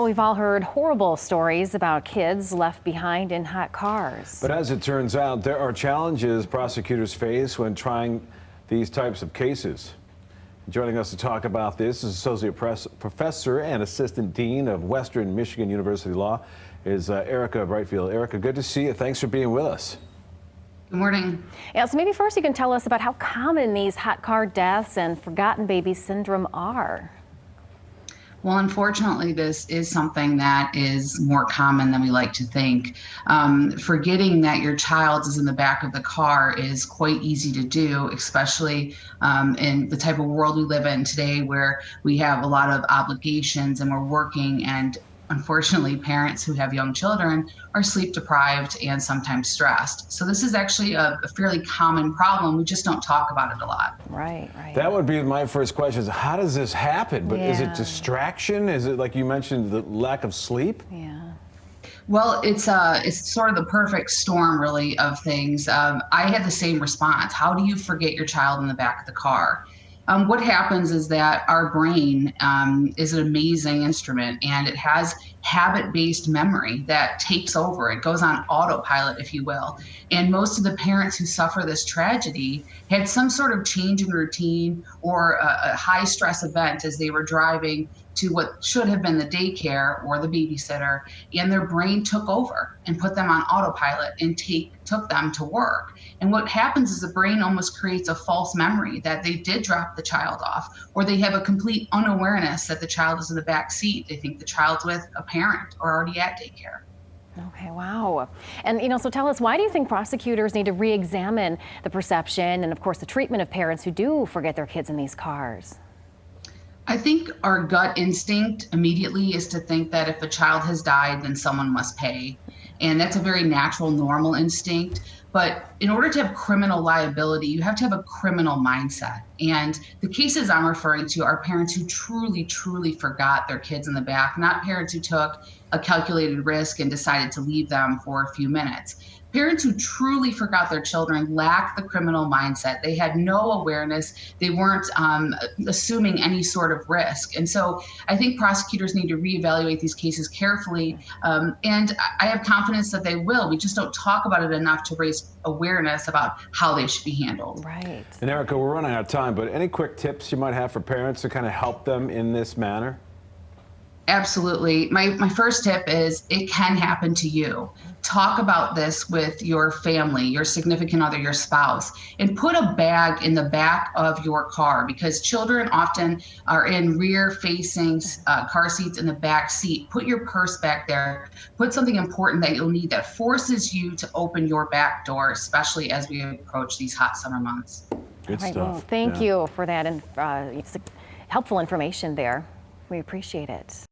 we've all heard horrible stories about kids left behind in hot cars. But as it turns out, there are challenges prosecutors face when trying these types of cases. Joining us to talk about this is Associate Professor and Assistant Dean of Western Michigan University Law is Erica Brightfield. Erica, good to see you. Thanks for being with us. Good morning. Yeah, so maybe first you can tell us about how common these hot car deaths and forgotten baby syndrome are. Well, unfortunately, this is something that is more common than we like to think. Forgetting that your child is in the back of the car is quite easy to do, especially in the type of world we live in today, where we have a lot of obligations and we're working, and unfortunately, parents who have young children are sleep deprived and sometimes stressed. So this is actually a fairly common problem. We just don't talk about it a lot. Right, right. That would be my first question is how does this happen? But is it distraction? Is it, like you mentioned, the lack of sleep? Yeah. Well, it's sort of the perfect storm, really, of things. I had the same response. How do you forget your child in the back of the car? What happens is that our brain is an amazing instrument, and it has habit-based memory that takes over. It goes on autopilot, if you will. And most of the parents who suffer this tragedy had some sort of change in routine or a high-stress event as they were driving to what should have been the daycare or the babysitter, and their brain took over and put them on autopilot and took them to work. And what happens is the brain almost creates a false memory that they did drop the child off, or they have a complete unawareness that the child is in the back seat. They think the child's with a parent or already at daycare. Okay, wow. And, so tell us, why do you think prosecutors need to re-examine the perception and, of course, the treatment of parents who do forget their kids in these cars? I think our gut instinct immediately is to think that if a child has died, then someone must pay. And that's a very natural, normal instinct. But in order to have criminal liability, you have to have a criminal mindset. And the cases I'm referring to are parents who truly, truly forgot their kids in the back, not parents who took a calculated risk and decided to leave them for a few minutes. Parents who truly forgot their children lack the criminal mindset. They had no awareness. They weren't assuming any sort of risk. And so I think prosecutors need to reevaluate these cases carefully. And I have confidence that they will. We just don't talk about it enough to raise awareness about how they should be handled. Right. And Erica, we're running out of time, but any quick tips you might have for parents to kind of help them in this manner? Absolutely. My first tip is it can happen to you. Talk about this with your family, your significant other, your spouse, and put a bag in the back of your car, because children often are in rear-facing car seats in the back seat. Put your purse back there. Put something important that you'll need that forces you to open your back door, especially as we approach these hot summer months. Good stuff. Well, thank you for that and helpful information there. We appreciate it.